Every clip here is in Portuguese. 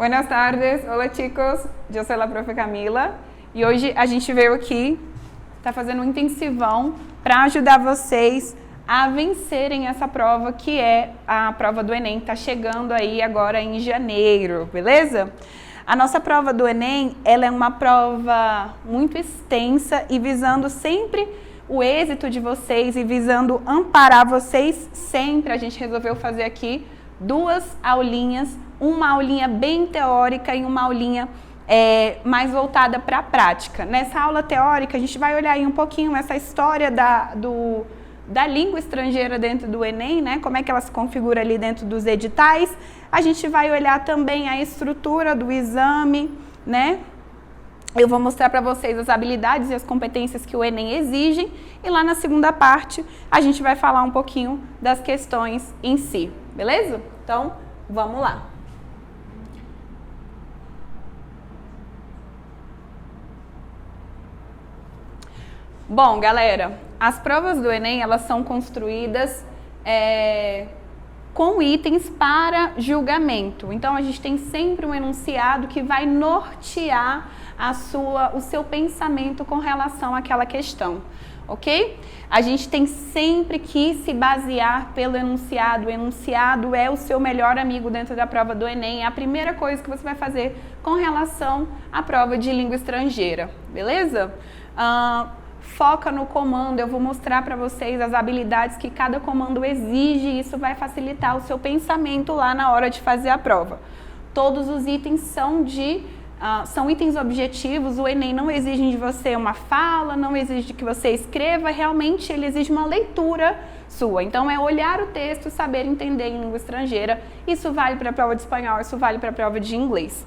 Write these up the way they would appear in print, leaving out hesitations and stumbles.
Buenas tardes, hola chicos, eu sou a profe Camila e hoje a gente veio aqui, tá fazendo um intensivão para ajudar vocês a vencerem essa prova que é a prova do Enem, tá chegando aí agora em janeiro, beleza? A nossa prova do Enem, ela é uma prova muito extensa e visando sempre o êxito de vocês e visando amparar vocês sempre, a gente resolveu fazer aqui duas aulinhas, uma aulinha bem teórica e uma aulinha mais voltada para a prática. Nessa aula teórica, a gente vai olhar aí um pouquinho essa história da língua estrangeira dentro do Enem, né? Como é que ela se configura ali dentro dos editais. A gente vai olhar também a estrutura do exame, né? Eu vou mostrar para vocês as habilidades e as competências que o Enem exige e lá na segunda parte a gente vai falar um pouquinho das questões em si, beleza? Então, vamos lá. Bom, galera, as provas do Enem, elas são construídas com itens para julgamento. Então, a gente tem sempre um enunciado que vai nortear o seu pensamento com relação àquela questão, ok? A gente tem sempre que se basear pelo enunciado. O enunciado é o seu melhor amigo dentro da prova do Enem. É a primeira coisa que você vai fazer com relação à prova de língua estrangeira, beleza? Foca no comando, eu vou mostrar para vocês as habilidades que cada comando exige e isso vai facilitar o seu pensamento lá na hora de fazer a prova. Todos os itens são itens objetivos, o Enem não exige de você uma fala, não exige que você escreva, realmente ele exige uma leitura sua. Então é olhar o texto, saber entender em língua estrangeira, isso vale para a prova de espanhol, isso vale para a prova de inglês.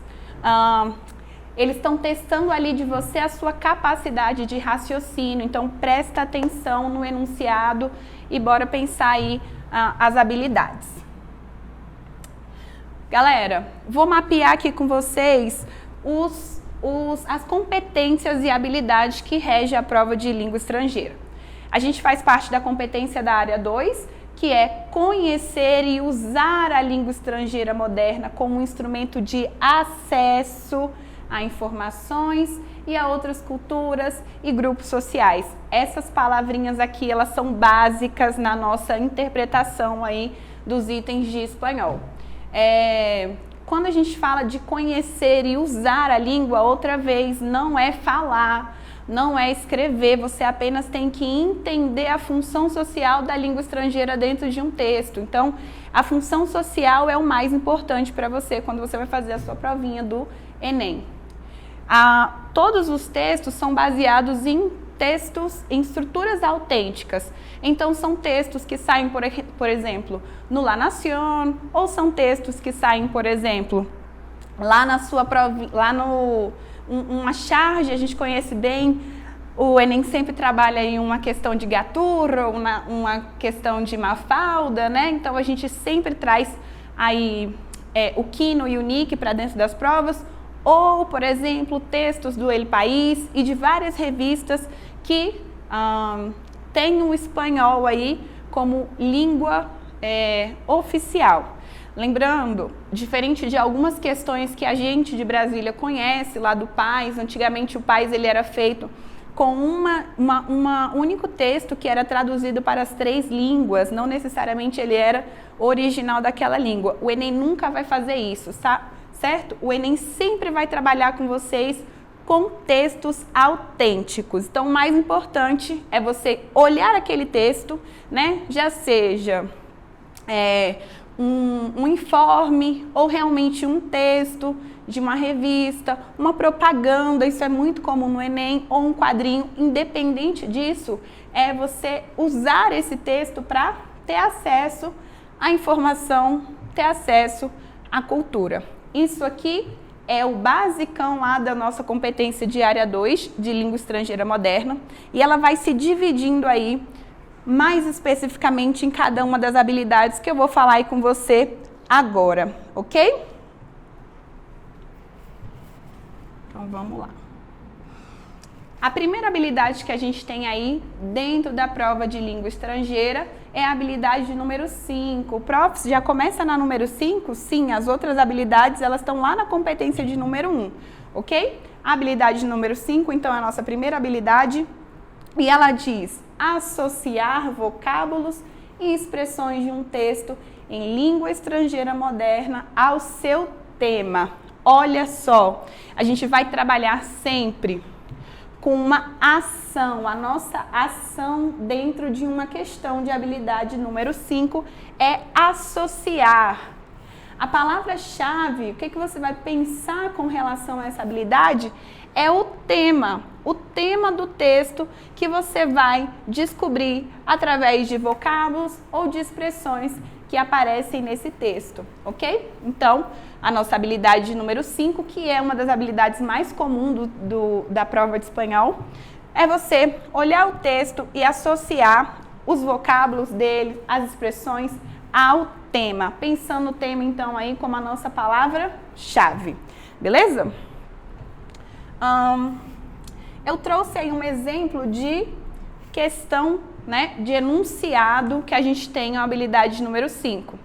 Eles estão testando ali de você a sua capacidade de raciocínio, então presta atenção no enunciado e bora pensar aí as habilidades. Galera, vou mapear aqui com vocês as competências e habilidades que regem a prova de língua estrangeira. A gente faz parte da competência da área 2, que é conhecer e usar a língua estrangeira moderna como um instrumento de acesso a informações e a outras culturas e grupos sociais. Essas palavrinhas aqui, elas são básicas na nossa interpretação aí dos itens de espanhol. Quando a gente fala de conhecer e usar a língua, outra vez, não é falar, não é escrever, você apenas tem que entender a função social da língua estrangeira dentro de um texto. Então, a função social é o mais importante para você quando você vai fazer a sua provinha do Enem. Todos os textos são baseados em estruturas autênticas. Então, são textos que saem, por exemplo, no La Nación, ou são textos que saem, por exemplo, lá na sua provinha, uma charge, a gente conhece bem, o Enem sempre trabalha em uma questão de Gaturro, uma questão de Mafalda, né? Então, a gente sempre traz aí o Quino e o Nick para dentro das provas, ou, por exemplo, textos do El País e de várias revistas que têm o espanhol aí como língua oficial. Lembrando, diferente de algumas questões que a gente de Brasília conhece lá do PAS, antigamente o PAS ele era feito com um único texto que era traduzido para as 3 línguas, não necessariamente ele era original daquela língua. O Enem nunca vai fazer isso, certo? O Enem sempre vai trabalhar com vocês com textos autênticos. Então, o mais importante é você olhar aquele texto, né? Já seja um informe ou realmente um texto de uma revista, uma propaganda, isso é muito comum no Enem, ou um quadrinho. Independente disso, é você usar esse texto para ter acesso à informação, ter acesso à cultura. Isso aqui é o basicão lá da nossa competência de área 2, de língua estrangeira moderna, e ela vai se dividindo aí, mais especificamente em cada uma das habilidades que eu vou falar aí com você agora, ok? Então, vamos lá. A primeira habilidade que a gente tem aí dentro da prova de língua estrangeira é a habilidade de número 5. O prof já começa na número 5? Sim, as outras habilidades elas estão lá na competência de número 1, ok? A habilidade de número 5, então, é a nossa primeira habilidade e ela diz associar vocábulos e expressões de um texto em língua estrangeira moderna ao seu tema. Olha só, a gente vai trabalhar sempre com uma ação, a nossa ação dentro de uma questão de habilidade número 5 é associar. A palavra-chave, o que você vai pensar com relação a essa habilidade é o tema do texto que você vai descobrir através de vocábulos ou de expressões que aparecem nesse texto, ok? Então, a nossa habilidade número 5, que é uma das habilidades mais comuns da prova de espanhol, é você olhar o texto e associar os vocábulos dele, as expressões, ao tema. Pensando no tema, então, aí como a nossa palavra-chave, beleza? Eu trouxe aí um exemplo de questão, né, de enunciado que a gente tem a habilidade número 5.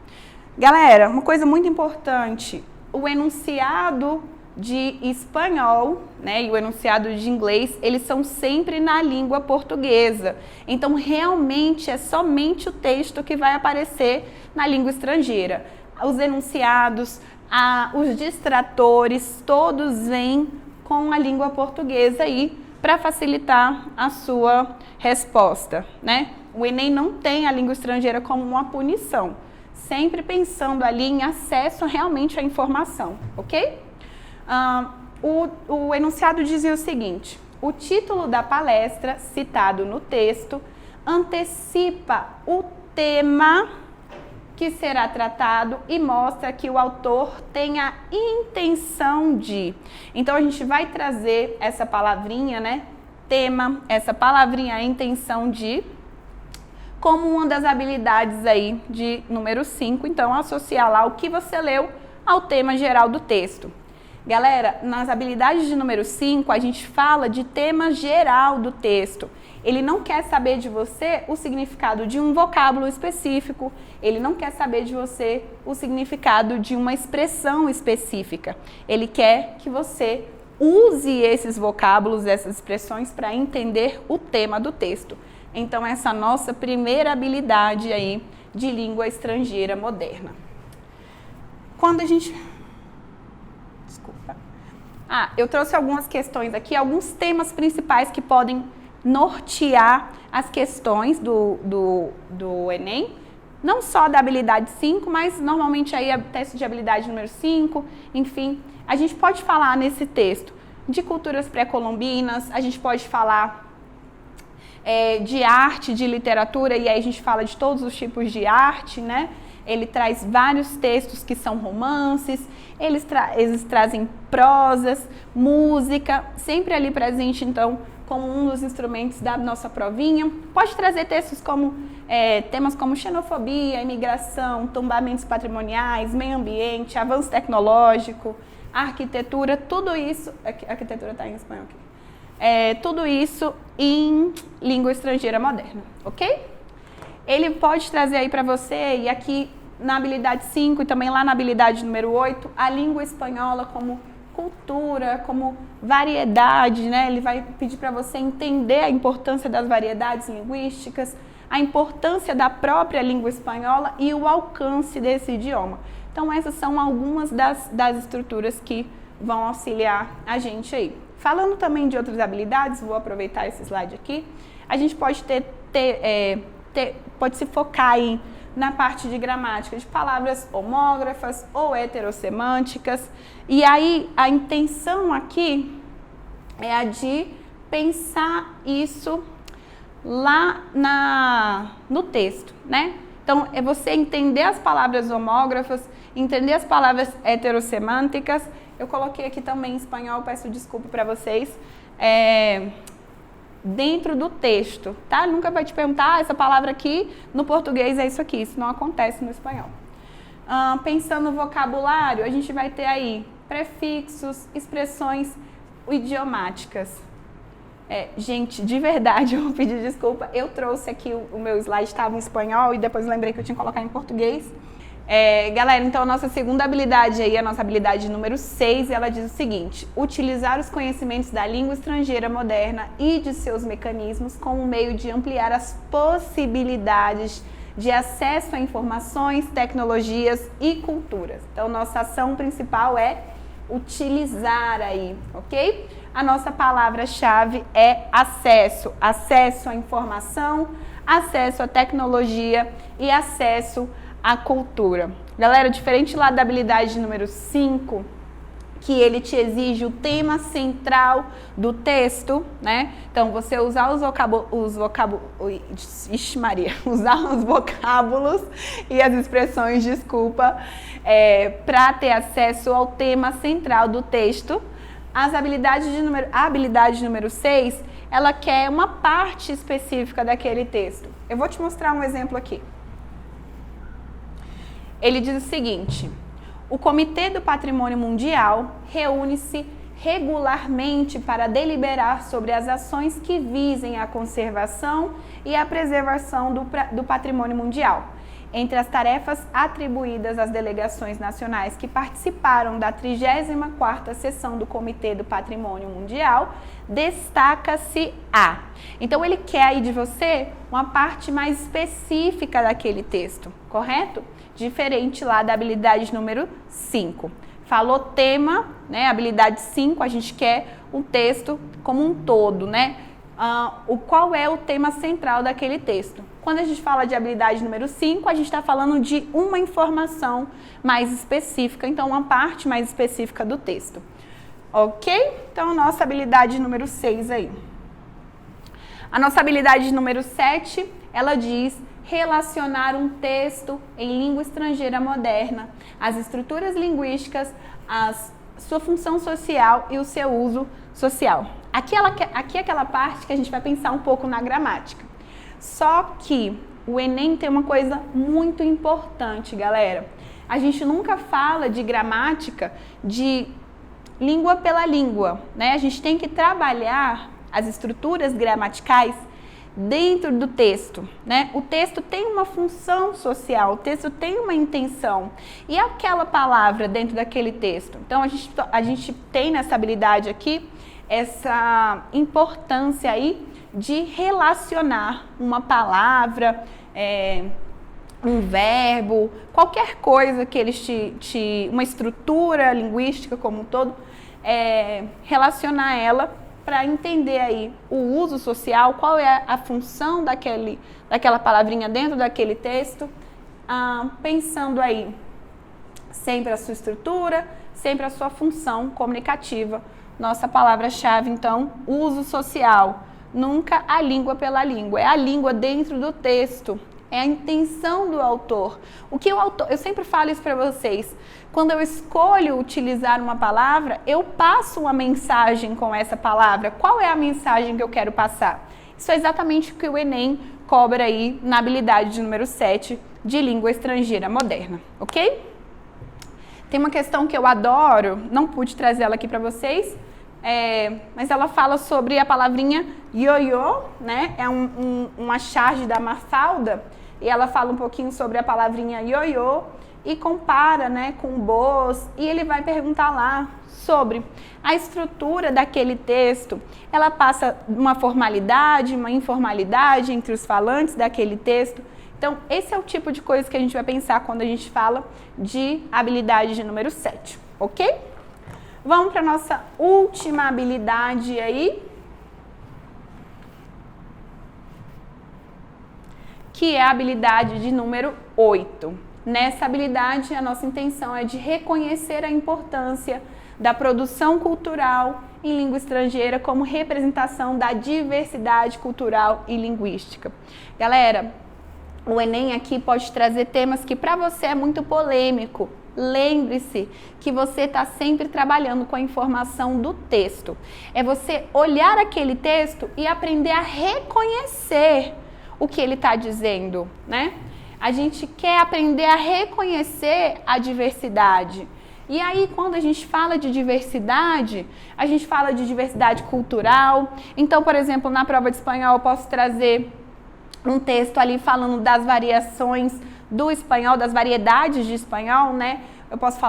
Galera, uma coisa muito importante, o enunciado de espanhol, né, e o enunciado de inglês, eles são sempre na língua portuguesa. Então, realmente, é somente o texto que vai aparecer na língua estrangeira. Os enunciados, os distratores, todos vêm com a língua portuguesa aí para facilitar a sua resposta, né? O Enem não tem a língua estrangeira como uma punição, sempre pensando ali em acesso realmente à informação, ok? O enunciado dizia o seguinte: o título da palestra citado no texto antecipa o tema que será tratado e mostra que o autor tem a intenção de. Então, a gente vai trazer essa palavrinha, né? Tema, essa palavrinha, a intenção de, como uma das habilidades aí de número 5. Então, associar lá o que você leu ao tema geral do texto. Galera, nas habilidades de número 5, a gente fala de tema geral do texto. Ele não quer saber de você o significado de um vocábulo específico, ele não quer saber de você o significado de uma expressão específica. Ele quer que você use esses vocábulos, essas expressões para entender o tema do texto. Então, essa é a nossa primeira habilidade aí de língua estrangeira moderna. Quando a gente... Desculpa. Eu trouxe algumas questões aqui, alguns temas principais que podem nortear as questões do Enem, não só da habilidade 5, mas normalmente aí é teste de habilidade número 5, enfim. A gente pode falar nesse texto de culturas pré-colombinas, a gente pode falar de arte, de literatura, e aí a gente fala de todos os tipos de arte, né? Ele traz vários textos que são romances, eles trazem prosas, música, sempre ali presente, então, como um dos instrumentos da nossa provinha. Pode trazer textos como, temas como xenofobia, imigração, tombamentos patrimoniais, meio ambiente, avanço tecnológico, arquitetura, tudo isso, a arquitetura está em espanhol aqui, tudo isso em língua estrangeira moderna, ok? Ele pode trazer aí para você, e aqui na habilidade 5 e também lá na habilidade número 8, a língua espanhola como cultura, como variedade, né? Ele vai pedir para você entender a importância das variedades linguísticas, a importância da própria língua espanhola e o alcance desse idioma. Então, essas são algumas das estruturas que vão auxiliar a gente aí. Falando também de outras habilidades, vou aproveitar esse slide aqui, a gente pode pode se focar aí na parte de gramática de palavras homógrafas ou heterossemânticas. E aí, a intenção aqui é a de pensar isso lá no texto, né? Então, é você entender as palavras homógrafas, entender as palavras heterossemânticas. Eu coloquei aqui também em espanhol, peço desculpa para vocês. Dentro do texto, tá? Nunca vai te perguntar, essa palavra aqui, no português é isso aqui, isso não acontece no espanhol. Pensando no vocabulário, a gente vai ter aí prefixos, expressões idiomáticas. Gente, de verdade, eu vou pedir desculpa. Eu trouxe aqui, o meu slide estava em espanhol e depois lembrei que eu tinha que colocar em português. Galera, então a nossa segunda habilidade aí, a nossa habilidade número 6, ela diz o seguinte: utilizar os conhecimentos da língua estrangeira moderna e de seus mecanismos como meio de ampliar as possibilidades de acesso a informações, tecnologias e culturas. Então, nossa ação principal é utilizar aí, ok? A nossa palavra-chave é acesso. Acesso à informação, acesso à tecnologia e acesso à cultura. Galera, diferente lá da habilidade número 5, que ele te exige o tema central do texto, né? Então, você usar usar os vocábulos e as expressões, para ter acesso ao tema central do texto. A habilidade número 6, ela quer uma parte específica daquele texto. Eu vou te mostrar um exemplo aqui. Ele diz o seguinte: o Comitê do Patrimônio Mundial reúne-se regularmente para deliberar sobre as ações que visem a conservação e a preservação do patrimônio mundial. Entre as tarefas atribuídas às delegações nacionais que participaram da 34ª sessão do Comitê do Patrimônio Mundial, destaca-se a... Então, ele quer aí de você uma parte mais específica daquele texto, correto? Diferente lá da habilidade número 5. Falou tema, né? Habilidade 5, a gente quer um texto como um todo, né? Qual é o tema central daquele texto? Quando a gente fala de habilidade número 5, a gente está falando de uma informação mais específica, então uma parte mais específica do texto. Ok? Então, nossa habilidade número 6 aí. A nossa habilidade número 7, ela diz relacionar um texto em língua estrangeira moderna, as estruturas linguísticas, sua função social e o seu uso social. Aqui é aquela parte que a gente vai pensar um pouco na gramática. Só que o Enem tem uma coisa muito importante, galera. A gente nunca fala de gramática de língua pela língua, né? A gente tem que trabalhar as estruturas gramaticais dentro do texto, né? O texto tem uma função social, o texto tem uma intenção. E aquela palavra dentro daquele texto? Então, a gente tem nessa habilidade aqui essa importância aí de relacionar uma palavra, um verbo, qualquer coisa que eles uma estrutura linguística como um todo, relacionar ela para entender aí o uso social, qual é a função daquela palavrinha dentro daquele texto, pensando aí sempre a sua estrutura, sempre a sua função comunicativa. Nossa palavra-chave, então, uso social. Nunca a língua pela língua, é a língua dentro do texto, é a intenção do autor. Eu sempre falo isso para vocês, quando eu escolho utilizar uma palavra, eu passo uma mensagem com essa palavra. Qual é a mensagem que eu quero passar? Isso é exatamente o que o Enem cobra aí na habilidade número 7 de língua estrangeira moderna, ok? Tem uma questão que eu adoro, não pude trazer ela aqui para vocês, mas ela fala sobre a palavrinha ioiô, né? É uma charge da Mafalda, e ela fala um pouquinho sobre a palavrinha ioiô e compara, né, com boas, e ele vai perguntar lá sobre a estrutura daquele texto. Ela passa uma formalidade, uma informalidade entre os falantes daquele texto. Então, esse é o tipo de coisa que a gente vai pensar quando a gente fala de habilidade de número 7, ok? Vamos para a nossa última habilidade aí, que é a habilidade de número 8. Nessa habilidade, a nossa intenção é de reconhecer a importância da produção cultural em língua estrangeira como representação da diversidade cultural e linguística. Galera, o Enem aqui pode trazer temas que para você é muito polêmico. Lembre-se que você está sempre trabalhando com a informação do texto. É você olhar aquele texto e aprender a reconhecer o que ele está dizendo, né? A gente quer aprender a reconhecer a diversidade. E aí, quando a gente fala de diversidade, a gente fala de diversidade cultural. Então, por exemplo, na prova de espanhol, eu posso trazer um texto ali falando das variações do espanhol, das variedades de espanhol, né? Eu posso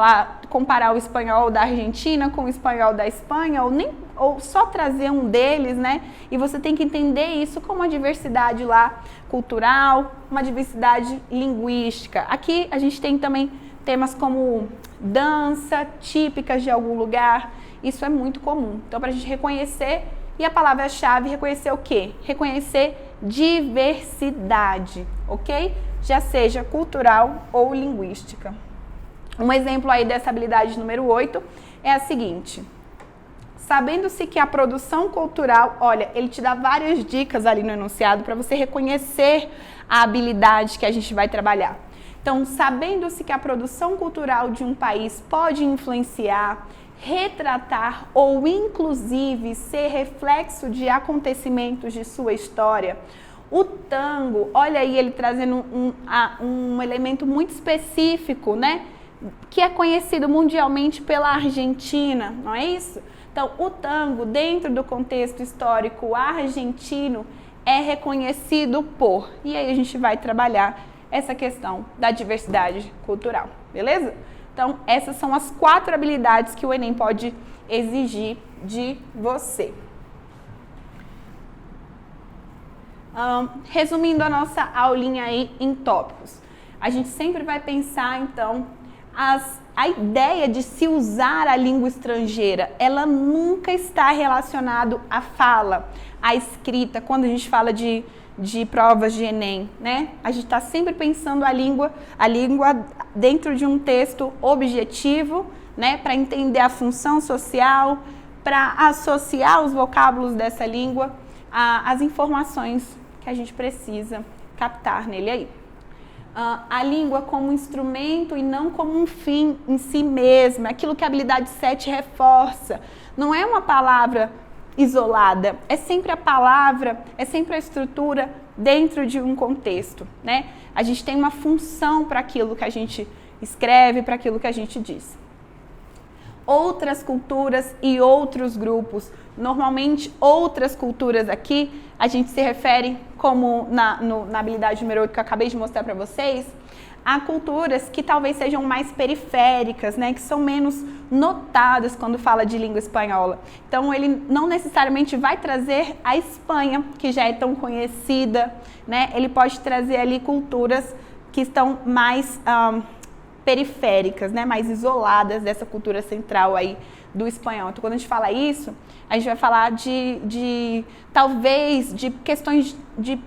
comparar o espanhol da Argentina com o espanhol da Espanha, ou só trazer um deles, né? E você tem que entender isso como uma diversidade lá cultural, uma diversidade linguística. Aqui a gente tem também temas como dança, típicas de algum lugar. Isso é muito comum. Então, para a gente reconhecer, e a palavra-chave, reconhecer o quê? Reconhecer diversidade, ok? Já seja cultural ou linguística. Um exemplo aí dessa habilidade número 8 é a seguinte. Sabendo-se que a produção cultural, olha, ele te dá várias dicas ali no enunciado para você reconhecer a habilidade que a gente vai trabalhar. Então, sabendo-se que a produção cultural de um país pode influenciar, retratar ou inclusive ser reflexo de acontecimentos de sua história, o tango, olha aí ele trazendo um elemento muito específico, né? Que é conhecido mundialmente pela Argentina, não é isso? Então, o tango, dentro do contexto histórico argentino, é reconhecido por... E aí a gente vai trabalhar essa questão da diversidade cultural, beleza? Então, essas são as 4 habilidades que o Enem pode exigir de você. Resumindo a nossa aulinha aí em tópicos, a gente sempre vai pensar, então, a ideia de se usar a língua estrangeira, ela nunca está relacionada à fala, à escrita, quando a gente fala de provas de Enem, né? A gente está sempre pensando a língua dentro de um texto objetivo, né? Para entender a função social, para associar os vocábulos dessa língua às informações que a gente precisa captar nele aí. A língua como instrumento e não como um fim em si mesma, aquilo que a habilidade 7 reforça. Não é uma palavra isolada, é sempre a palavra, é sempre a estrutura dentro de um contexto, né? A gente tem uma função para aquilo que a gente escreve, para aquilo que a gente diz. Outras culturas e outros grupos, normalmente outras culturas aqui, a gente se refere como na habilidade número 8 que eu acabei de mostrar para vocês, há culturas que talvez sejam mais periféricas, né, que são menos notadas quando fala de língua espanhola. Então, ele não necessariamente vai trazer a Espanha, que já é tão conhecida, né? Ele pode trazer ali culturas que estão mais periféricas, né, mais isoladas dessa cultura central aí do espanhol. Então, quando a gente fala isso, a gente vai falar talvez de questões de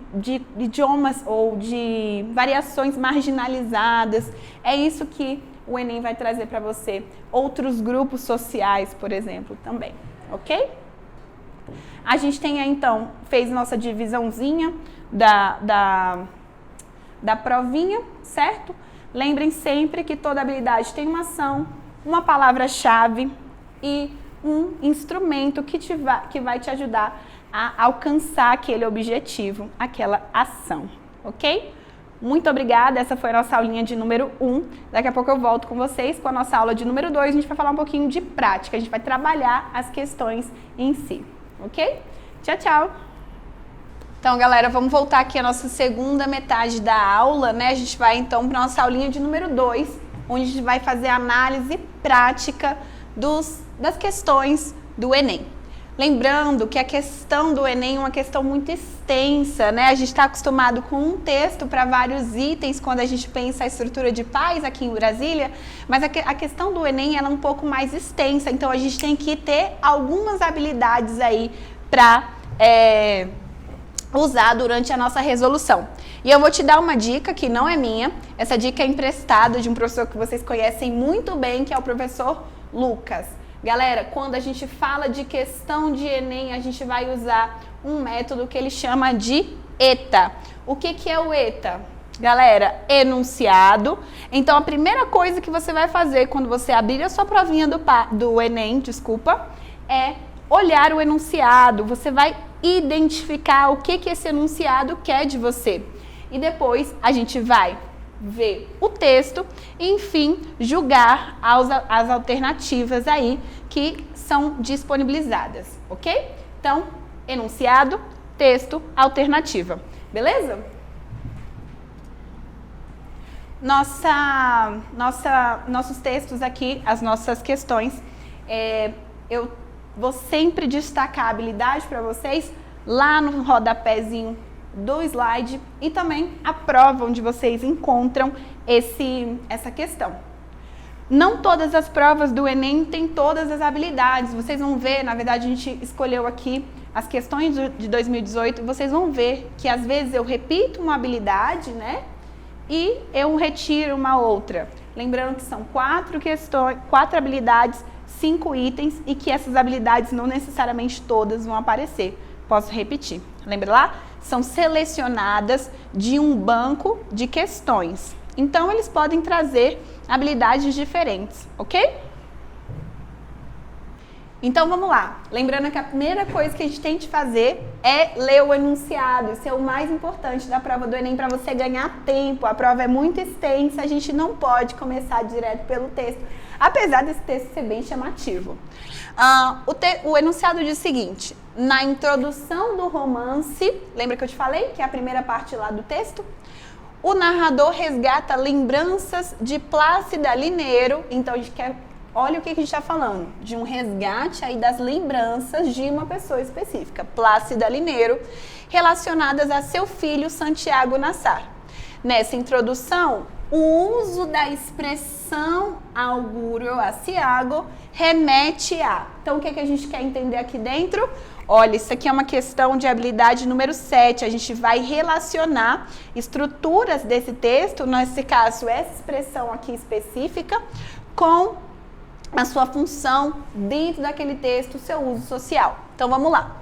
idiomas ou de variações marginalizadas. É isso que o Enem vai trazer para você. Outros grupos sociais, por exemplo, também, ok? A gente tem aí, então, fez nossa divisãozinha da provinha, certo? Lembrem sempre que toda habilidade tem uma ação, uma palavra-chave e um instrumento que vai te ajudar a alcançar aquele objetivo, aquela ação, ok? Muito obrigada, essa foi a nossa aulinha de número 1. Daqui a pouco eu volto com vocês com a nossa aula de número 2, a gente vai falar um pouquinho de prática, a gente vai trabalhar as questões em si, ok? Tchau, tchau! Então, galera, vamos voltar aqui à nossa segunda metade da aula, né? A gente vai, então, para a nossa aulinha de número 2, onde a gente vai fazer a análise prática das questões do Enem. Lembrando que a questão do Enem é uma questão muito extensa, né? A gente está acostumado com um texto para vários itens quando a gente pensa a estrutura de paz aqui em Brasília, mas a questão do Enem ela é um pouco mais extensa, então a gente tem que ter algumas habilidades aí para usar durante a nossa resolução. E eu vou te dar uma dica que não é minha, essa dica é emprestada de um professor que vocês conhecem muito bem, que é o professor Lucas. Galera, quando a gente fala de questão de Enem, a gente vai usar um método que ele chama de ETA. O que é o ETA? Galera, enunciado. Então, a primeira coisa que você vai fazer quando você abrir a sua provinha do Enem, é olhar o enunciado. Você vai identificar o que esse enunciado quer de você. E depois a gente vai ver o texto e, enfim, julgar as alternativas aí que são disponibilizadas, ok? Então, enunciado, texto, alternativa, beleza? Nossos textos aqui, as nossas questões, eu vou sempre destacar a habilidade para vocês lá no rodapézinho do slide e também a prova onde vocês encontram essa questão. Não todas as provas do Enem têm todas as habilidades. Vocês vão ver, na verdade a gente escolheu aqui as questões de 2018, vocês vão ver que às vezes eu repito uma habilidade, né? E eu retiro uma outra. Lembrando que são 4 questões, 4 habilidades, 5 itens e que essas habilidades não necessariamente todas vão aparecer. Posso repetir. Lembra lá? São selecionadas de um banco de questões. Então, eles podem trazer habilidades diferentes, ok? Então, vamos lá. Lembrando que a primeira coisa que a gente tem que fazer é ler o enunciado. Isso é o mais importante da prova do Enem para você ganhar tempo. A prova é muito extensa, a gente não pode começar direto pelo texto, apesar desse texto ser bem chamativo. O enunciado diz o seguinte: na introdução do romance, lembra que eu te falei que é a primeira parte lá do texto? O narrador resgata lembranças de Plácida Lineiro. Então, a gente quer... Olha o que a gente está falando, de um resgate aí das lembranças de uma pessoa específica, Plácida Lineiro, relacionadas a seu filho Santiago Nassar. Nessa introdução, o uso da expressão augúrio aciago remete a... Então, o que a gente quer entender aqui dentro? Olha, isso aqui é uma questão de habilidade número 7. A gente vai relacionar estruturas desse texto, nesse caso, essa expressão aqui específica, com a sua função dentro daquele texto, seu uso social. Então, vamos lá.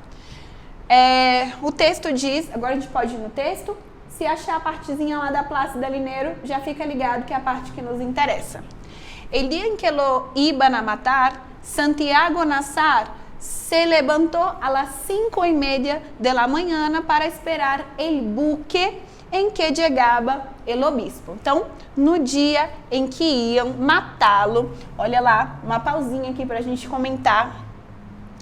O texto diz... Agora a gente pode ir no texto. Se achar a partezinha lá da Plácida Lineiro, já fica ligado que é a parte que nos interessa. El día en que lo iban a matar, Santiago Nassar se levantou a las 5:30 de la mañana para esperar el buque em que chegava el obispo. Então, no dia em que iam matá-lo, olha lá, uma pausinha aqui para a gente comentar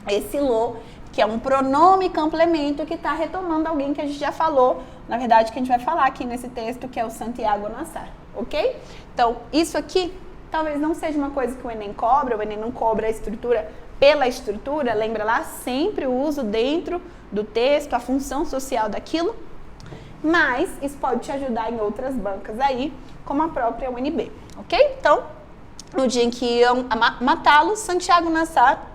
esse lo, que é um pronome complemento que está retomando alguém que a gente já falou, na verdade, que a gente vai falar aqui nesse texto, que é o Santiago Nassar, ok? Então, isso aqui talvez não seja uma coisa que o Enem cobra, o Enem não cobra a estrutura pela estrutura, lembra lá, sempre o uso dentro do texto, a função social daquilo, mas isso pode te ajudar em outras bancas aí, como a própria UNB, ok? Então, no dia em que iam matá-lo, Santiago Nassar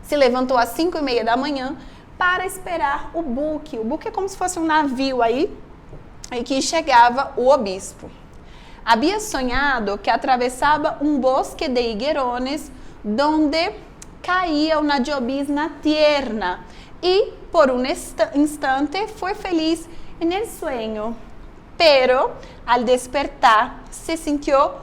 se levantou às 5:30 da manhã para esperar o buque. O buque é como se fosse um navio aí, em que chegava o obispo. Havia sonhado que atravessava um bosque de higuerones, donde caía una llovizna tierna, e por un instante foi feliz en el sueño, pero al despertar se sintió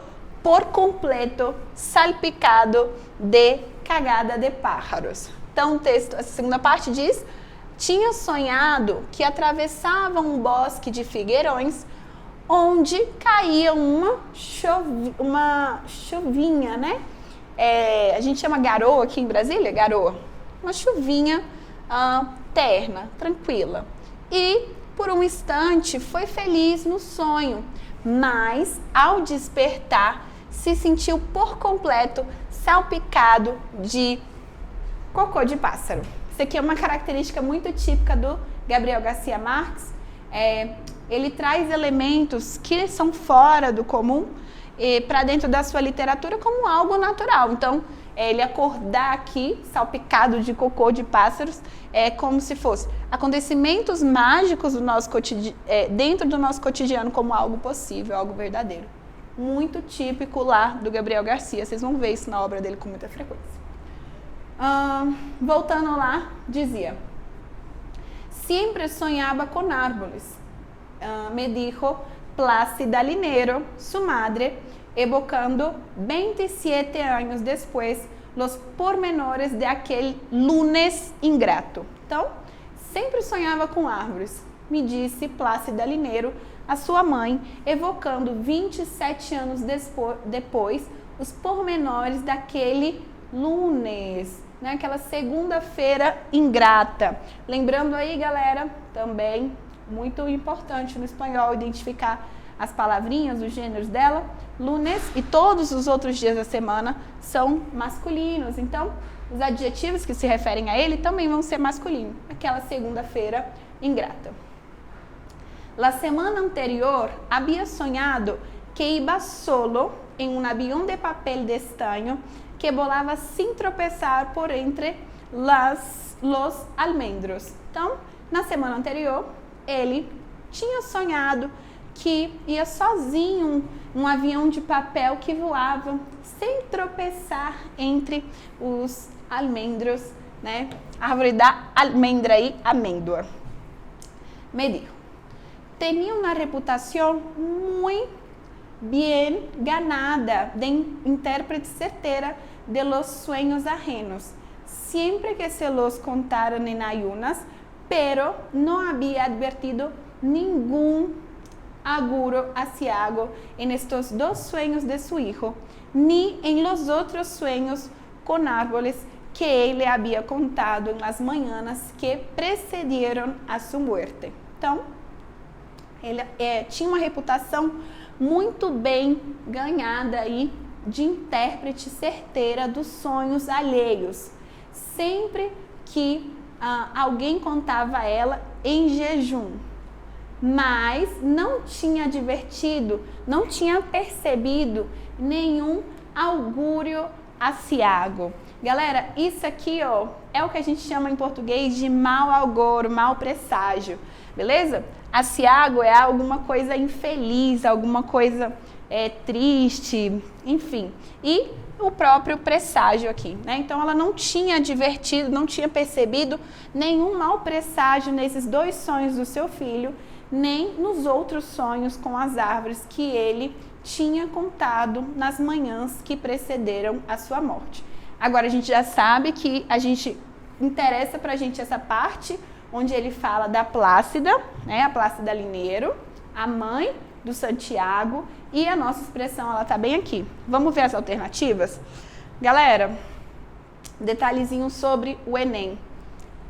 por completo salpicado de cagada de pájaros. Então, o texto, essa segunda parte diz: tinha sonhado que atravessava um bosque de figueirões, onde caía uma chuvinha, né? A gente chama garoa aqui em Brasília, garoa. Uma chuvinha terna, tranquila. E, por um instante, foi feliz no sonho, mas, ao despertar, se sentiu por completo salpicado de cocô de pássaro. Isso aqui é uma característica muito típica do Gabriel Garcia Marques. Ele traz elementos que são fora do comum para dentro da sua literatura como algo natural. Então, ele acordar aqui, salpicado de cocô de pássaros, é como se fosse acontecimentos mágicos do nosso dentro do nosso cotidiano como algo possível, algo verdadeiro. Muito típico lá do Gabriel Garcia. Vocês vão ver isso na obra dele com muita frequência. Voltando lá, dizia: sempre sonhava com árvores, me dijo Plácida Lineiro, su madre, evocando 27 anos depois os pormenores de aquele lunes ingrato. Então, sempre sonhava com árvores, me disse Plácida Lineiro, a sua mãe, evocando 27 anos depois os pormenores daquele lunes, né? Aquela segunda-feira ingrata. Lembrando aí, galera, também muito importante no espanhol identificar as palavrinhas, os gêneros dela. Lunes e todos os outros dias da semana são masculinos. Então, os adjetivos que se referem a ele também vão ser masculinos. Aquela segunda-feira ingrata. La semana anterior había soñado que iba solo en un avión de papel de estaño que volava sem tropeçar por entre los almendros. Então, na semana anterior, ele tinha sonhado que ia sozinho num avião de papel que voava sem tropeçar entre os almendros, né? Árvore da almendra e amêndoa. Me dijo, tenía una reputación muy bien ganada de intérprete certera de los sueños ajenos, siempre que se los contaron en ayunas, pero no había advertido ningún auguro aciago en estos dos sueños de su hijo, ni en los otros sueños con árboles que él le había contado en las mañanas que precedieron a su muerte. Então, ele tinha uma reputação muito bem ganhada aí de intérprete certeira dos sonhos alheios. Sempre que alguém contava a ela em jejum, mas não tinha advertido, não tinha percebido nenhum augúrio aciago. Galera, isso aqui, ó, é o que a gente chama em português de mau agouro, mau presságio, beleza? Aciago é alguma coisa infeliz, alguma coisa triste, enfim. E o próprio presságio aqui, né? Então ela não tinha advertido, não tinha percebido nenhum mau presságio nesses dois sonhos do seu filho, nem nos outros sonhos com as árvores que ele tinha contado nas manhãs que precederam a sua morte. Agora a gente já sabe que interessa pra gente essa parte onde ele fala da Plácida, né, a Plácida Lineiro, a mãe do Santiago, e a nossa expressão, ela tá bem aqui. Vamos ver as alternativas? Galera, detalhezinho sobre o Enem.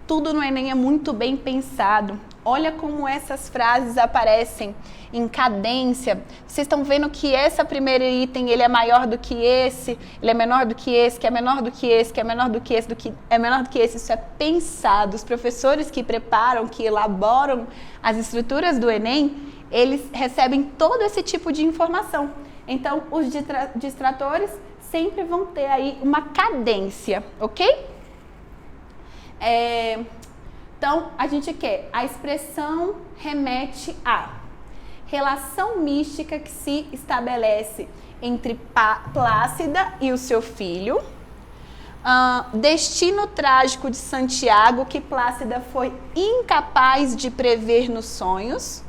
Tudo no Enem é muito bem pensado. Olha como essas frases aparecem em cadência. Vocês estão vendo que esse primeiro item, ele é maior do que esse, ele é menor do que esse, que é menor do que esse, que é menor do que esse, é menor do que esse. Isso é pensado. Os professores que preparam, que elaboram as estruturas do Enem, eles recebem todo esse tipo de informação. Então, os distratores sempre vão ter aí uma cadência, ok? Então, a gente quer, a expressão remete a relação mística que se estabelece entre Plácida e o seu filho, destino trágico de Santiago que Plácida foi incapaz de prever nos sonhos,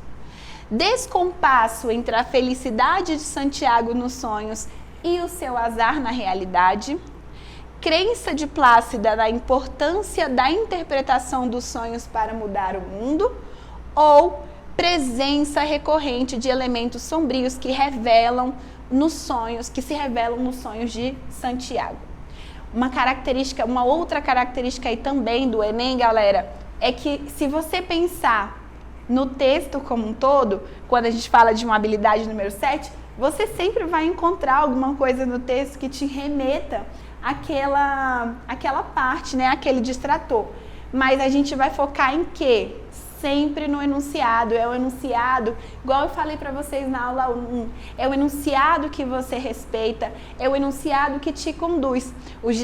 descompasso entre a felicidade de Santiago nos sonhos e o seu azar na realidade, crença de Plácida na importância da interpretação dos sonhos para mudar o mundo, ou presença recorrente de elementos sombrios que revelam nos sonhos, que se revelam nos sonhos de Santiago. Uma outra característica aí também do Enem, galera, é que se você pensar no texto como um todo, quando a gente fala de uma habilidade número 7, você sempre vai encontrar alguma coisa no texto que te remeta aquela parte, né, aquele distrator. Mas a gente vai focar em quê? Sempre no enunciado. É o enunciado, igual eu falei para vocês na aula 1, é o enunciado que você respeita, é o enunciado que te conduz. Os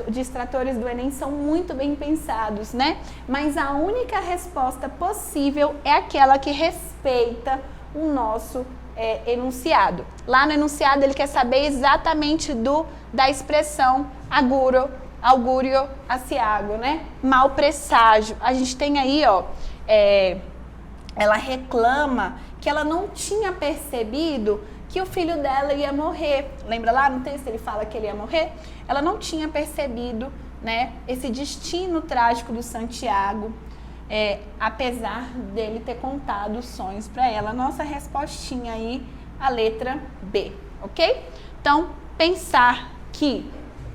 distratores do Enem são muito bem pensados, né? Mas a única resposta possível é aquela que respeita o nosso enunciado. Lá no enunciado ele quer saber exatamente da expressão augúrio aciago, né? Mau presságio. A gente tem aí, ó, ela reclama que ela não tinha percebido que o filho dela ia morrer. Lembra lá no texto ele fala que ele ia morrer? Ela não tinha percebido, né, esse destino trágico do Santiago. apesar dele ter contado os sonhos para ela. Nossa respostinha aí, a letra B, ok? Então, pensar que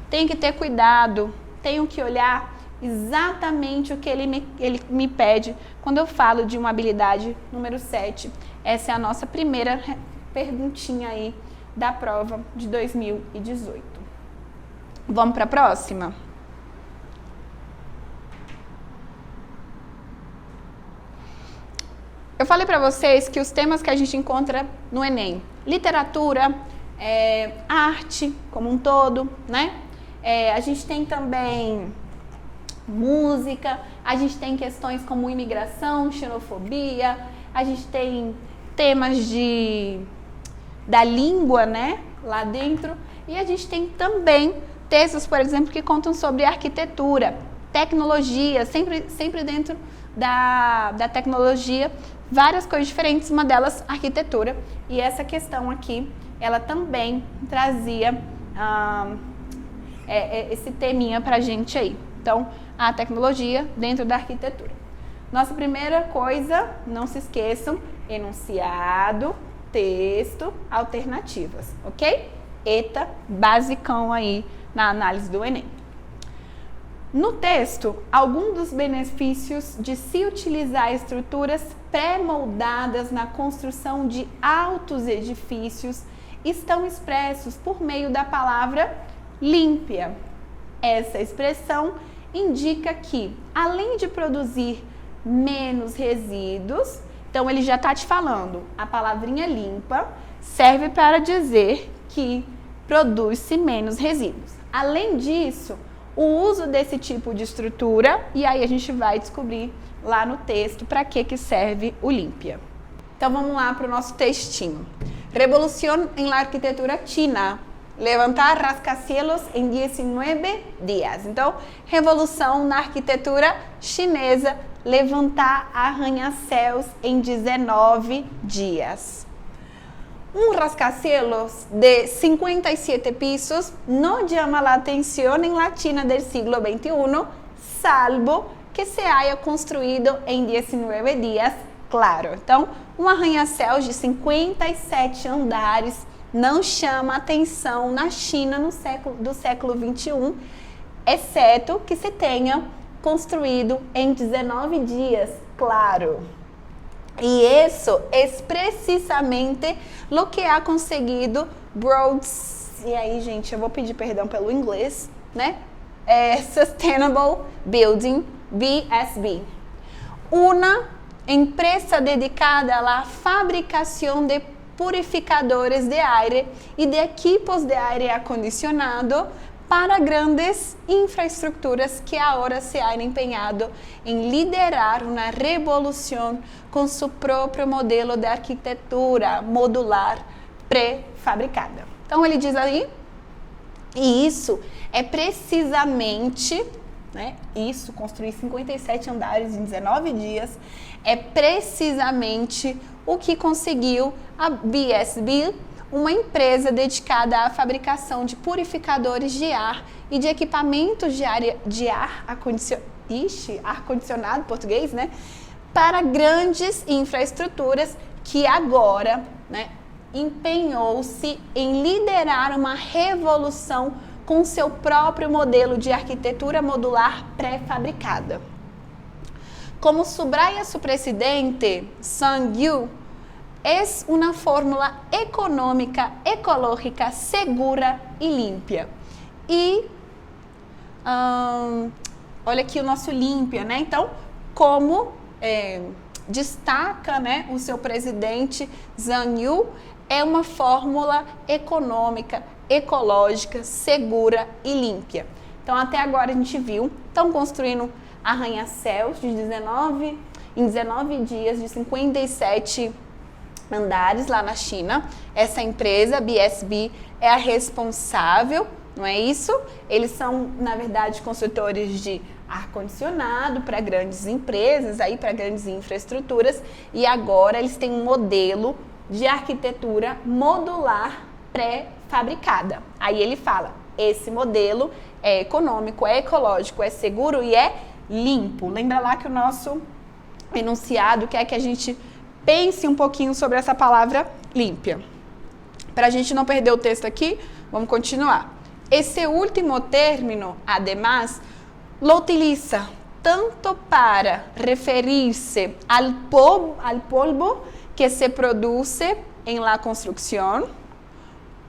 tenho que ter cuidado, tenho que olhar exatamente o que ele me pede quando eu falo de uma habilidade número 7. Essa é a nossa primeira perguntinha aí da prova de 2018. Vamos para a próxima? Eu falei para vocês que os temas que a gente encontra no Enem, literatura, arte como um todo, né? A gente tem também música, a gente tem questões como imigração, xenofobia, a gente tem temas da língua, né, lá dentro, e a gente tem também textos, por exemplo, que contam sobre arquitetura, tecnologia, sempre dentro da tecnologia, várias coisas diferentes, uma delas arquitetura, e essa questão aqui, ela também trazia esse teminha pra gente aí. Então, a tecnologia dentro da arquitetura. Nossa primeira coisa, não se esqueçam, enunciado, texto, alternativas, ok? ETA, basicão aí na análise do Enem. No texto, alguns dos benefícios de se utilizar estruturas pré-moldadas na construção de altos edifícios estão expressos por meio da palavra límpia. Essa expressão indica que, além de produzir menos resíduos, então ele já está te falando, a palavrinha limpa serve para dizer que produz-se menos resíduos. Além disso, o uso desse tipo de estrutura, e aí a gente vai descobrir lá no texto para que serve o límpia. Então vamos lá para o nosso textinho. Revolución en la arquitectura china. Levantar rascacielos em 19 dias. Então, revolução na arquitetura chinesa, levantar arranha-céus em 19 dias. Um rascacielos de 57 pisos não chama a atenção em la China del siglo XXI, salvo que se haya construído em 19 dias, claro. Então, um arranha-céus de 57 andares não chama atenção na China do século XXI, exceto que se tenha construído em 19 dias, claro. E isso é precisamente o que ha conseguido Broads, e aí, gente, eu vou pedir perdão pelo inglês, né? Sustainable Building, BSB. Uma empresa dedicada à fabricação de purificadores de aire e de equipos de aire acondicionado para grandes infraestruturas que agora se han empenhado em liderar uma revolução com seu próprio modelo de arquitetura modular pré-fabricada. Então ele diz aí, e isso é precisamente, né, isso, construir 57 andares em 19 dias, é precisamente o que conseguiu a BSB, uma empresa dedicada à fabricação de purificadores de ar e de equipamentos de ar-condicionado, português, né? Para grandes infraestruturas que agora, né, empenhou-se em liderar uma revolução com seu próprio modelo de arquitetura modular pré-fabricada. Como subraya su presidente, Sun Yu, é uma fórmula econômica, ecológica, segura e límpia. E olha aqui o nosso límpia, né? Então, como destaca, né, o seu presidente Sun Yu, é uma fórmula econômica, ecológica, segura e límpia. Então, até agora a gente viu, estão construindo arranha-céus em 19 dias, de 57 andares lá na China. Essa empresa, BSB, é a responsável, não é isso? Eles são, na verdade, construtores de ar-condicionado para grandes empresas, aí para grandes infraestruturas, e agora eles têm um modelo de arquitetura modular pré-fabricada. Aí ele fala, esse modelo é econômico, é ecológico, é seguro e é limpo. Lembra lá que o nosso enunciado quer que a gente pense um pouquinho sobre essa palavra limpia. Para a gente não perder o texto aqui, vamos continuar. Esse último término, además, lo utiliza tanto para referir-se al polvo que se produce en la construcción,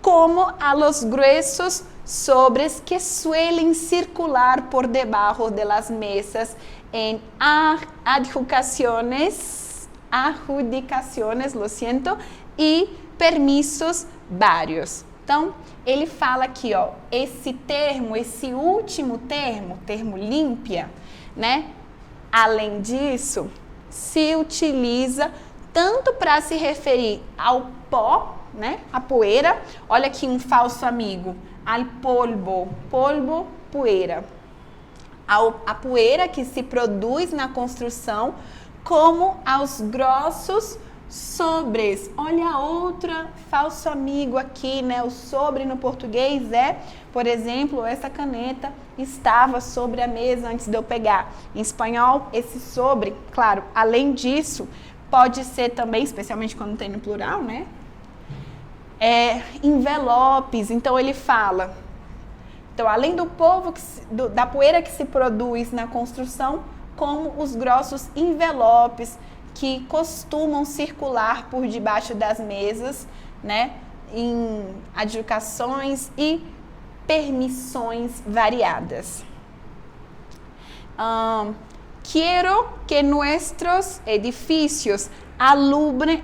como a los gruesos sobres que suelen circular por debajo de las mesas en adjudicaciones, lo siento, e permissos vários. Então, ele fala aqui, ó, esse termo, esse último termo, termo limpia, né? Além disso, se utiliza tanto para se referir ao pó, né? A poeira. Olha aqui um falso amigo. Al polvo, polvo, poeira. A poeira que se produz na construção, como aos grossos sobres. Olha outra falso amigo aqui, né? O sobre no português é, por exemplo, essa caneta estava sobre a mesa antes de eu pegar. Em espanhol, esse sobre, claro, além disso, pode ser também, especialmente quando tem no plural, né? Envelopes. Então ele fala. Então, além do polvo da poeira que se produz na construção, como os grossos envelopes que costumam circular por debaixo das mesas, né, em adjudicações e permissões variadas. Quiero que nuestros edificios alumbren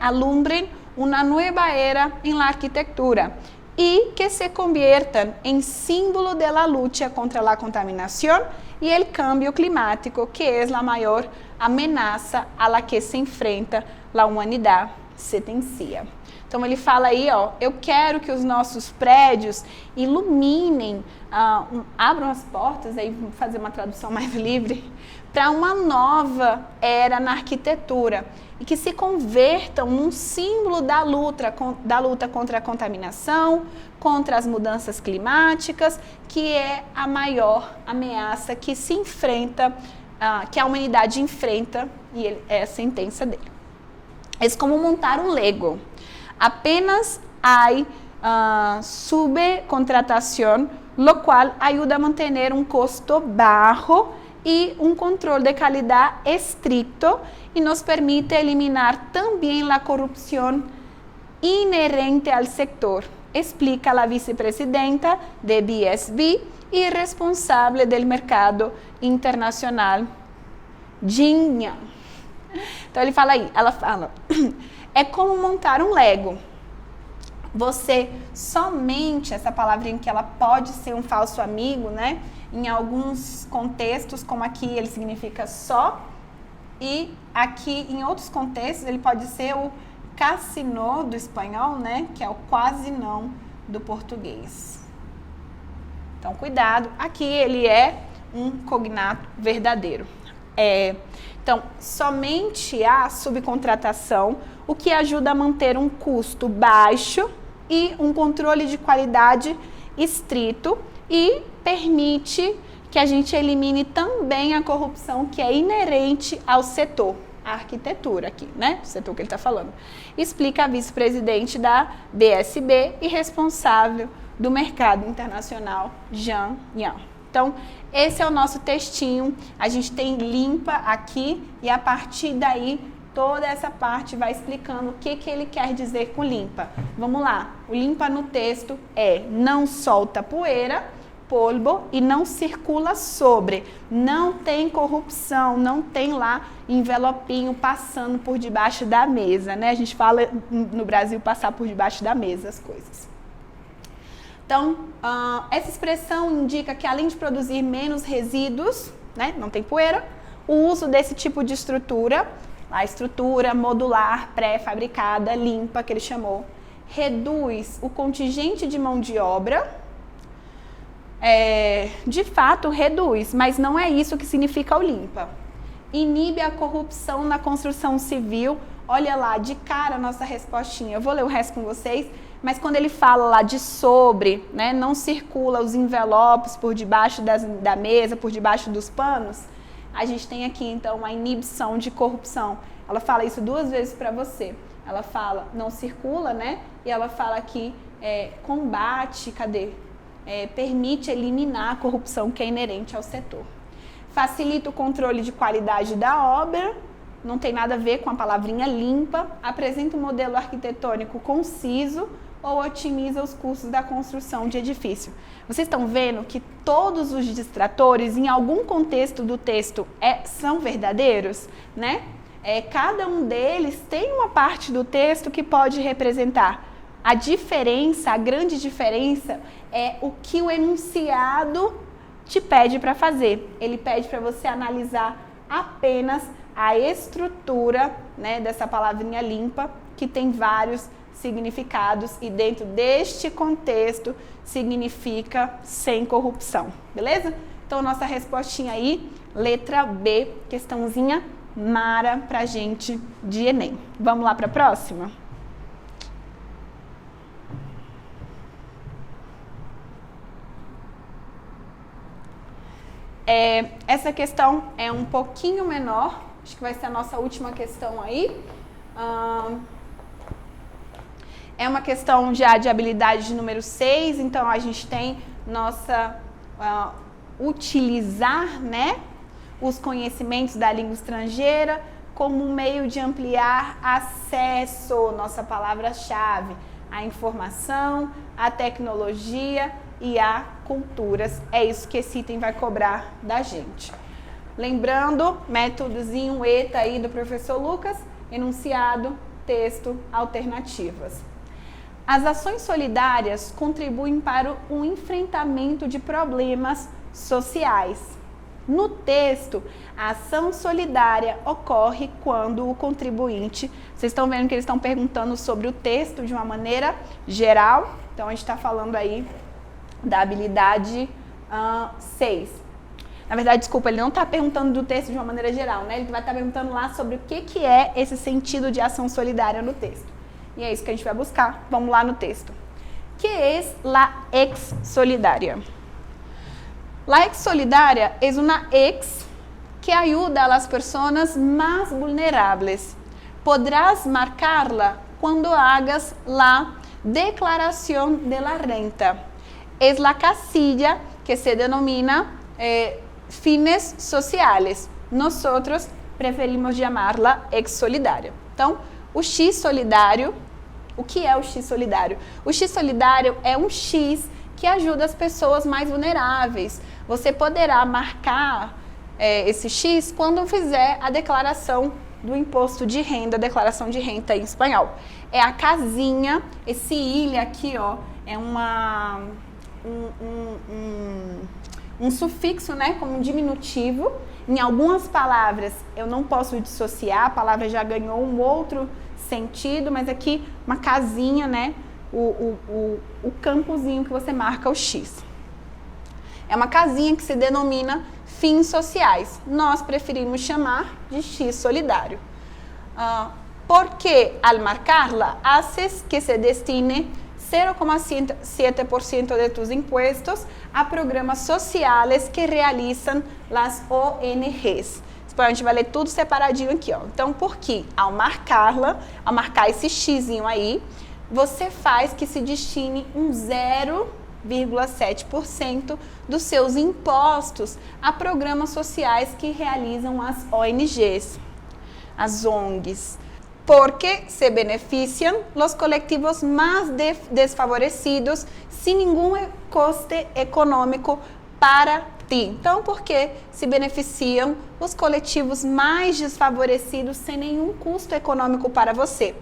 una nueva era en la arquitectura y que se conviertan en símbolo de la lucha contra la contaminación y el cambio climático, que es la mayor amenaça a la que se enfrenta a humanidade sentencia. Então ele fala aí, ó, eu quero que os nossos prédios iluminem, abram as portas, aí vou fazer uma tradução mais livre, para uma nova era na arquitetura e que se convertam num símbolo da luta contra a contaminação, contra as mudanças climáticas, que é a maior ameaça que se enfrenta, que a humanidade enfrenta, e é a sentença dele. É como montar um Lego. Apenas hay subcontratación, lo cual ayuda a mantener un costo bajo y un control de calidad estricto y nos permite eliminar también la corrupción inherente al sector, explica la vicepresidenta de BSB y responsable del mercado internacional, Jin Yang. Então ele fala aí, ela fala, é como montar um Lego. Você somente, essa palavrinha que ela pode ser um falso amigo, né? Em alguns contextos, como aqui ele significa só, e aqui em outros contextos ele pode ser o casi no do espanhol, né? Que é o quase não do português. Então, cuidado, aqui ele é um cognato verdadeiro. Então, somente a subcontratação, o que ajuda a manter um custo baixo e um controle de qualidade estrito e permite que a gente elimine também a corrupção que é inerente ao setor, a arquitetura aqui, né? O setor que ele está falando. Explica a vice-presidente da BSB e responsável do mercado internacional, Jin Yang. Então, esse é o nosso textinho, a gente tem limpa aqui e a partir daí toda essa parte vai explicando o que ele quer dizer com limpa. Vamos lá, o limpa no texto é não solta poeira, polvo e não circula sobre, não tem corrupção, não tem lá envelopinho passando por debaixo da mesa, né? A gente fala no Brasil passar por debaixo da mesa as coisas. Então, essa expressão indica que além de produzir menos resíduos, né, não tem poeira, o uso desse tipo de estrutura, a estrutura modular, pré-fabricada, limpa, que ele chamou, reduz o contingente de mão de obra, de fato reduz, mas não é isso que significa o limpa. Inibe a corrupção na construção civil. Olha lá, de cara a nossa respostinha. Eu vou ler o resto com vocês, mas quando ele fala lá de sobre, né, não circula os envelopes por debaixo da mesa, por debaixo dos panos, A gente tem aqui, então, a inibição de corrupção. Ela fala isso 2 vezes para você. Ela fala não circula, né? E ela fala aqui combate, permite eliminar a corrupção que é inerente ao setor. Facilita o controle de qualidade da obra, não tem nada a ver com a palavrinha limpa, apresenta um modelo arquitetônico conciso ou otimiza os custos da construção de edifício. Vocês estão vendo que todos os distratores, em algum contexto do texto, são verdadeiros, né? Cada um deles tem uma parte do texto que pode representar. A diferença, a grande diferença, é o que o enunciado te pede para fazer. Ele pede para você analisar apenas a estrutura, né, dessa palavrinha limpa, que tem vários significados e dentro deste contexto significa sem corrupção, beleza? Então, nossa respostinha aí, letra B, questãozinha mara pra gente de Enem. Vamos lá para a próxima? Essa questão é um pouquinho menor, acho que vai ser a nossa última questão aí. É uma questão já de habilidade de número 6, então a gente tem nossa utilizar, né, os conhecimentos da língua estrangeira como um meio de ampliar acesso, nossa palavra-chave, à informação, à tecnologia e a culturas. É isso que esse item vai cobrar da gente. Lembrando, métodozinho ETA aí do professor Lucas, enunciado, texto, alternativas. As ações solidárias contribuem para o enfrentamento de problemas sociais. No texto, a ação solidária ocorre quando o contribuinte... Vocês estão vendo que eles estão perguntando sobre o texto de uma maneira geral. Então, a gente está falando aí da habilidade 6. Na verdade, desculpa, ele não está perguntando do texto de uma maneira geral, né? Ele vai estar perguntando lá sobre o que é esse sentido de ação solidária no texto. E é isso que a gente vai buscar. Vamos lá no texto. Que é la ex solidaria? La ex solidaria é uma ex que ajuda a las personas más vulnerables. Podrás marcarla quando hagas la declaración de la renta. Es la casilla que se denomina fines sociales. Nosotros preferimos llamarla ex solidaria. Então, o X solidário, o que é o X solidário? O X solidário é um X que ajuda as pessoas mais vulneráveis. Você poderá marcar esse X quando fizer a declaração do imposto de renda, a declaração de renda em espanhol. É a casinha, esse ilha aqui, ó, é um sufixo, né, como um diminutivo. Em algumas palavras eu não posso dissociar, a palavra já ganhou um outro sentido, mas aqui uma casinha, né, o campozinho que você marca o X. É uma casinha que se denomina fins sociais. Nós preferimos chamar de X solidário. Porque al marcarla haces que se destine 0,7% de tus impuestos a programas sociais que realizam las ONGs. A gente vai ler tudo separadinho aqui, ó. Então, porque ao marcar esse xizinho aí, você faz que se destine um 0,7% dos seus impostos a programas sociais que realizam as ONGs, as ONGs. Porque se beneficiam os coletivos mais desfavorecidos sem nenhum custo econômico para ti. Então, porque se beneficiam os coletivos mais desfavorecidos sem nenhum custo econômico para você?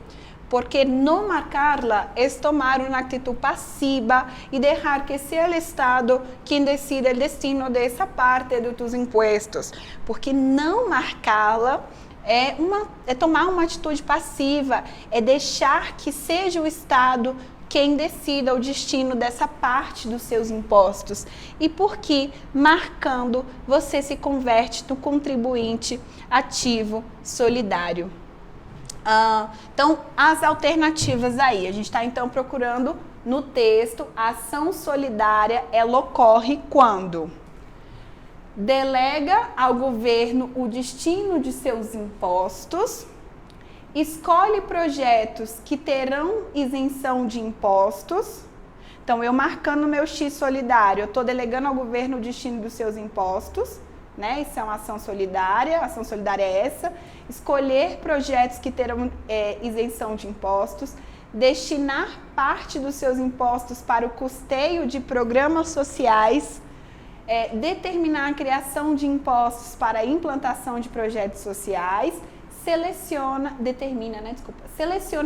Porque não marcarla é tomar uma atitude passiva e deixar que seja o Estado quem decida o destino dessa parte dos tus impostos. Porque não marcá-la é tomar uma atitude passiva, é deixar que seja o Estado quem decida o destino dessa parte dos seus impostos. E porque marcando você se converte no contribuinte ativo solidário. Então, as alternativas aí, a gente está então procurando no texto, a ação solidária, ela ocorre quando? delega ao governo o destino de seus impostos, escolhe projetos que terão isenção de impostos. Então, eu marcando meu X solidário, eu estou delegando ao governo o destino dos seus impostos, né? Isso é uma ação solidária. A ação solidária é essa: escolher projetos que terão isenção de impostos, destinar parte dos seus impostos para o custeio de programas sociais, determinar a criação de impostos para a implantação de projetos sociais, seleciona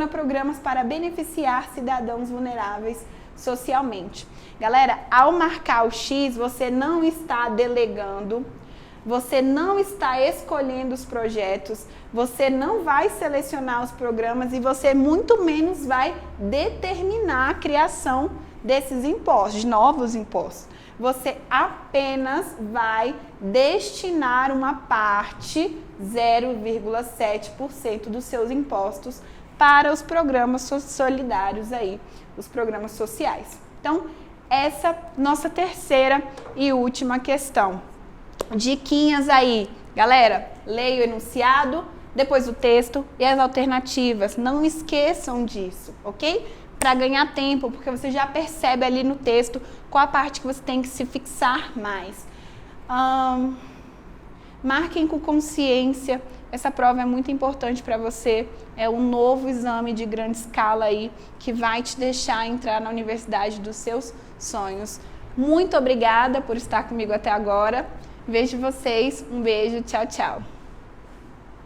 programas para beneficiar cidadãos vulneráveis socialmente. Galera, ao marcar o X, você não está delegando, você não está escolhendo os projetos, você não vai selecionar os programas e você muito menos vai determinar a criação desses impostos, de novos impostos. Você apenas vai destinar uma parte, 0,7% dos seus impostos, para os programas solidários aí, os programas sociais. Então, essa nossa terceira e última questão. Diquinhas aí, galera, leia o enunciado, depois o texto e as alternativas. Não esqueçam disso, ok? Para ganhar tempo, porque você já percebe ali no texto qual a parte que você tem que se fixar mais. Marquem com consciência. Essa prova é muito importante para você. É um novo exame de grande escala aí que vai te deixar entrar na universidade dos seus sonhos. Muito obrigada por estar comigo até agora. Vejo vocês. Um beijo. Tchau, tchau.